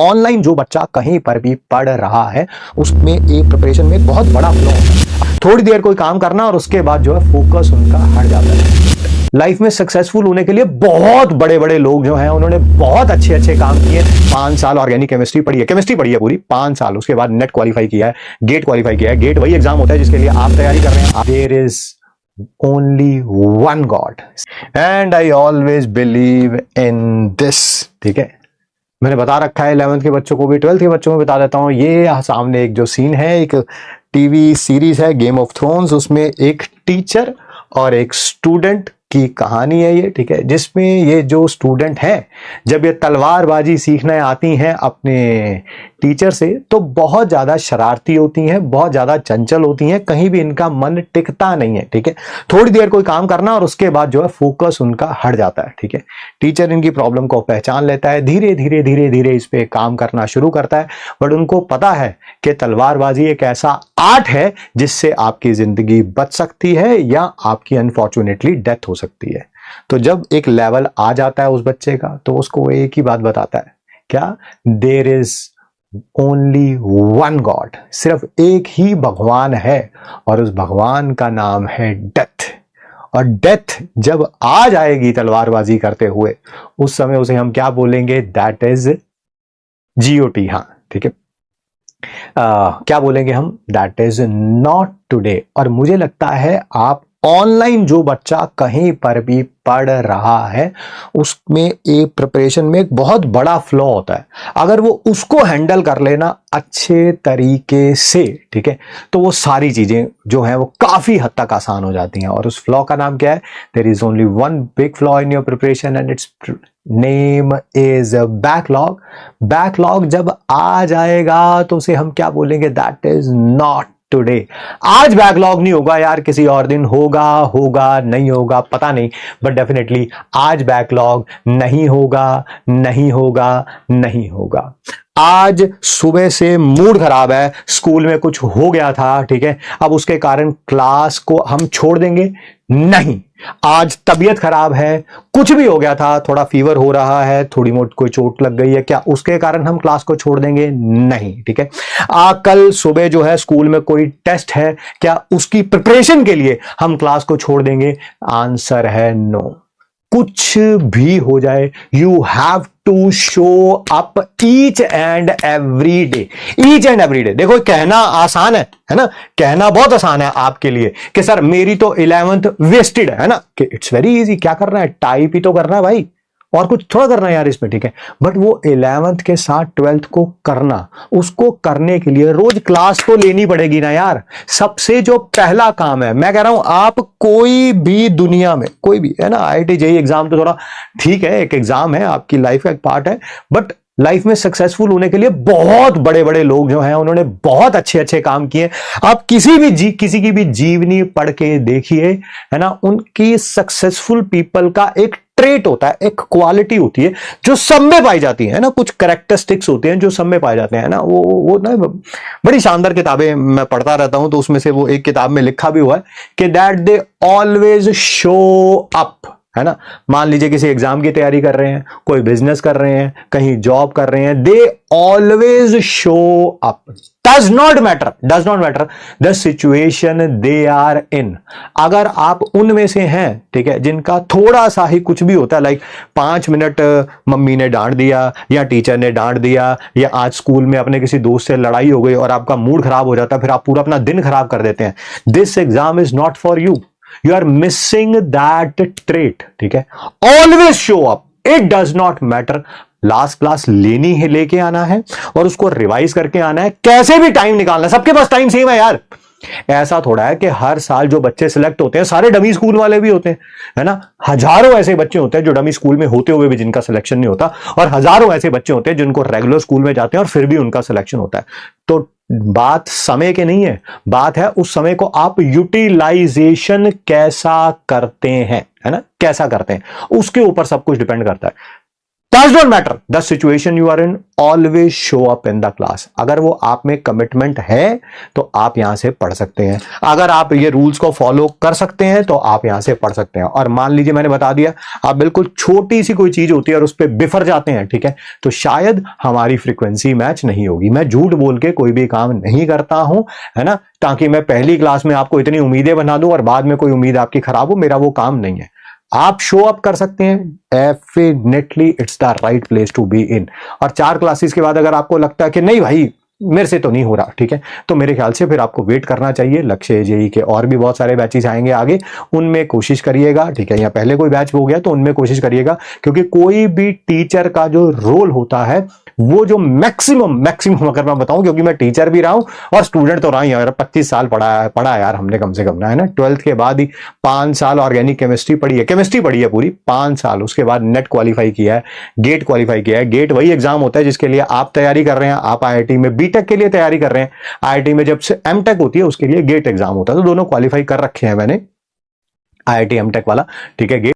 Online जो बच्चा कहीं पर भी पढ़ रहा है उसमें एक प्रिपरेशन में बहुत बड़ा फ्लॉ होता है। थोड़ी देर कोई काम करना और उसके बाद जो है फोकस उनका हट जाता है। लाइफ में सक्सेसफुल होने के लिए बहुत बड़े बड़े लोग जो हैं उन्होंने बहुत अच्छे अच्छे काम किए। 5 साल ऑर्गेनिक केमिस्ट्री पढ़ी है पूरी 5 साल, उसके बाद नेट क्वालिफाई किया है, गेट क्वालिफाई किया है। गेट वही एग्जाम होता है जिसके लिए आप तैयारी कर रहे हैं। There is only one God and I always believe in this. ठीक है, मैंने बता रखा है 11th के बच्चों को भी, 12th के बच्चों को बता देता हूं। ये सामने एक जो सीन है, एक टीवी सीरीज है गेम ऑफ थ्रोन्स, उसमें एक टीचर और एक स्टूडेंट की कहानी है ये। ठीक है, जिसमें ये जो स्टूडेंट हैं जब ये तलवारबाजी सीखने आती हैं अपने टीचर से तो बहुत ज्यादा शरारती होती हैं, बहुत ज्यादा चंचल होती हैं, कहीं भी इनका मन टिकता नहीं है। ठीक है, थोड़ी देर कोई काम करना और उसके बाद जो है फोकस उनका हट जाता है। ठीक है, टीचर इनकी प्रॉब्लम को पहचान लेता है, धीरे धीरे धीरे धीरे इस पे काम करना शुरू करता है। बट उनको पता है कि तलवारबाजी एक ऐसा आर्ट है जिससे आपकी जिंदगी बच सकती है या आपकी अनफॉर्चुनेटली डेथ हो सकती है। तो जब एक लेवल आ जाता है उस बच्चे का तो उसको एक ही बात बताता है, क्या? There is only one God, सिर्फ एक ही भगवान है और उस भगवान का नाम है डेथ। और डेथ जब आ जाएगी तलवारबाजी करते हुए उस समय उसे हम क्या बोलेंगे? That is GOT। हाँ ठीक है, क्या बोलेंगे हम? That is not today. और मुझे लगता है आप ऑनलाइन जो बच्चा कहीं पर भी पढ़ रहा है उसमें एक प्रिपरेशन में एक बहुत बड़ा फ्लॉ होता है। अगर वो उसको हैंडल कर लेना अच्छे तरीके से, ठीक है, तो वो सारी चीजें जो हैं वो काफी हद तक आसान हो जाती हैं। और उस फ्लॉ का नाम क्या है? There is only one big flaw in your preparation and its name is backlog. Backlog जब आ जाएगा तो उसे हम क्या बोलेंगे? That is not today. आज बैकलॉग नहीं होगा यार, किसी और दिन होगा, होगा नहीं होगा पता नहीं, बट डेफिनेटली आज बैकलॉग नहीं होगा, नहीं होगा, नहीं होगा। आज सुबह से मूड खराब है, स्कूल में कुछ हो गया था, ठीक है, अब उसके कारण क्लास को हम छोड़ देंगे? नहीं। आज तबीयत खराब है, कुछ भी हो गया था, थोड़ा फीवर हो रहा है, थोड़ी मोटी कोई चोट लग गई है, क्या उसके कारण हम क्लास को छोड़ देंगे? नहीं। ठीक है, कल सुबह जो है स्कूल में कोई टेस्ट है, क्या उसकी प्रिपरेशन के लिए हम क्लास को छोड़ देंगे? आंसर है नो। कुछ भी हो जाए, you have to show up each and every day. Each and every day. देखो कहना आसान है ना, कहना बहुत आसान है आपके लिए कि सर मेरी तो 11th वेस्टेड है ना, कि इट्स वेरी इजी। क्या करना है? टाइप ही तो करना है भाई, और कुछ थोड़ा करना है यार इसमें। ठीक है, बट वो 11th के साथ 12th को करना, उसको करने के लिए रोज क्लास तो लेनी पड़ेगी ना यार। सबसे जो पहला काम है, मैं कह रहा हूं आप कोई भी दुनिया में कोई भी है ना, IIT JEE एग्जाम तो थोड़ा ठीक है, एक एग्जाम है, आपकी लाइफ का एक पार्ट है, बट लाइफ में सक्सेसफुल होने के लिए बहुत बड़े बड़े लोग जो हैं उन्होंने बहुत अच्छे अच्छे काम किए। आप किसी की भी जीवनी पढ़ के देखिए, है ना, उनकी सक्सेसफुल पीपल का एक ट्रेट होता है, एक क्वालिटी होती है जो सब में पाई जाती है ना, कुछ कैरेक्टरिस्टिक्स होते हैं जो सब में पाए जाते हैं ना। वो ना बड़ी शानदार किताबें मैं पढ़ता रहता हूं, तो उसमें से वो एक किताब में लिखा भी हुआ है कि that they always show up, है ना। मान लीजिए किसी एग्जाम की तैयारी कर रहे हैं, कोई बिजनेस कर रहे हैं, कहीं जॉब कर रहे हैं, they always show up. Does not matter the situation they are in. अगर आप उनमें से हैं, ठीक है, जिनका थोड़ा सा ही कुछ भी होता है, लाइक 5 मिनट मम्मी ने डांट दिया या टीचर ने डांट दिया या आज स्कूल में अपने किसी दोस्त से लड़ाई हो गई और आपका मूड खराब हो जाता है, फिर आप पूरा अपना दिन खराब कर देते हैं, this exam is not for you. You are missing that trait। ठीक है, always show up, it does not matter। Last class लेनी है, लेके आना है और उसको रिवाइज करके आना है, कैसे भी टाइम निकालना है। सबके पास टाइम सेम है यार, ऐसा थोड़ा है कि हर साल जो बच्चे सिलेक्ट होते हैं सारे डमी स्कूल वाले भी होते हैं, है ना। हजारों ऐसे बच्चे होते हैं जो डमी स्कूल में होते हुए भी जिनका सिलेक्शन नहीं होता, और हजारों ऐसे बच्चे होते हैं जिनको रेगुलर स्कूल में जाते हैं और फिर भी उनका सिलेक्शन होता है। तो बात समय के नहीं है, बात है उस समय को आप यूटिलाइजेशन कैसा करते हैं, है ना, कैसा करते हैं, उसके ऊपर सब कुछ डिपेंड करता है। Does not matter the situation you are in, always show up in the class. अगर वो आप में कमिटमेंट है तो आप यहां से पढ़ सकते हैं, अगर आप ये रूल्स को फॉलो कर सकते हैं तो आप यहां से पढ़ सकते हैं। और मान लीजिए मैंने बता दिया आप बिल्कुल छोटी सी कोई चीज होती है और उस पर बिफर जाते हैं, ठीक है, तो शायद हमारी फ्रीक्वेंसी मैच नहीं होगी। मैं झूठ बोल के कोई भी काम नहीं करता हूं, है ना, ताकि मैं पहली क्लास में आपको इतनी उम्मीदें बना दूं और बाद में कोई उम्मीद आपकी खराब हो, मेरा वो काम नहीं है। आप शो अप कर सकते हैं, definitely it's the right place to be in. और 4 क्लासेस के बाद अगर आपको लगता है कि नहीं भाई मेरे से तो नहीं हो रहा, ठीक है, तो मेरे ख्याल से फिर आपको वेट करना चाहिए। लक्ष्य जेई के और भी बहुत सारे बैचेस आएंगे आगे, उनमें कोशिश करिएगा, ठीक है, या पहले कोई बैच हो गया तो उनमें कोशिश करिएगा, क्योंकि कोई भी टीचर का जो रोल होता है वो जो मैक्सिमम अगर मैं बताऊं, क्योंकि मैं टीचर भी रहा हूं और स्टूडेंट तो रहा ही यार, 25 साल पढ़ा यार हमने कम से कम ना, है ना। 12th के बाद ही 5 साल ऑर्गेनिक केमिस्ट्री पढ़ी है पूरी 5 साल, उसके बाद नेट क्वालिफाई किया है, गेट क्वालिफाई किया है। गेट वही एग्जाम होता है जिसके लिए आप तैयारी कर रहे हैं, आप आईआईटी में बीटेक के लिए तैयारी कर रहे हैं, आईआईटी में जब से एमटेक होती है उसके लिए गेट एग्जाम होता है, तो दोनों क्वालिफाई कर रखे हैं मैंने, आईआईटी एमटेक वाला, ठीक है।